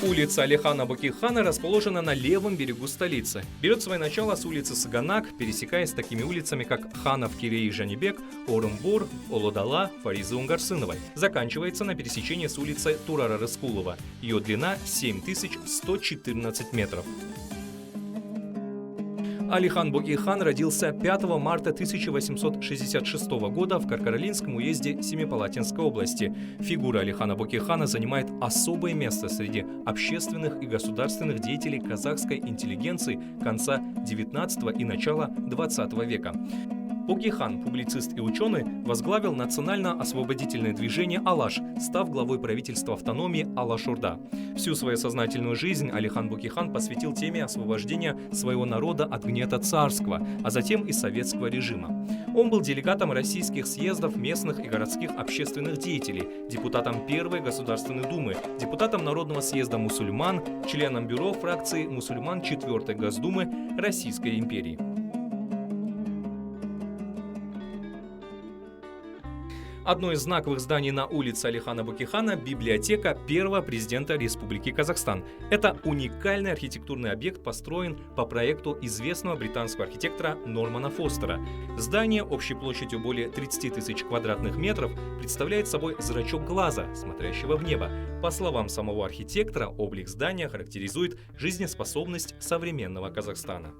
Улица Алихана Бөкейхана расположена на левом берегу столицы. Берет свое начало с улицы Саганак, пересекаясь с такими улицами, как Ханов Кирей Жанибек, Орынбор, Олодала, Фаризы Унгарсыновой. Заканчивается на пересечении с улицей Турара Рыскулова. Ее длина 7114 метров. Алихан Бөкейхан родился 5 марта 1866 года в Каркаралинском уезде Семипалатинской области. Фигура Алихана Бөкейхана занимает особое место среди общественных и государственных деятелей казахской интеллигенции конца XIX и начала XX века. Бөкейхан, публицист и ученый, возглавил национально-освободительное движение «Алаш», став главой правительства автономии Алаш-Орда. Всю свою сознательную жизнь Алихан Бөкейхан посвятил теме освобождения своего народа от гнета царского, а затем и советского режима. Он был делегатом российских съездов местных и городских общественных деятелей, депутатом Первой Государственной Думы, депутатом Народного съезда мусульман, членом бюро фракции мусульман 4-й Госдумы Российской империи. Одно из знаковых зданий на улице Алихана Бөкейхана – библиотека первого президента Республики Казахстан. Это уникальный архитектурный объект, построен по проекту известного британского архитектора Нормана Фостера. Здание общей площадью более 30 тысяч квадратных метров представляет собой зрачок глаза, смотрящего в небо. По словам самого архитектора, облик здания характеризует жизнеспособность современного Казахстана.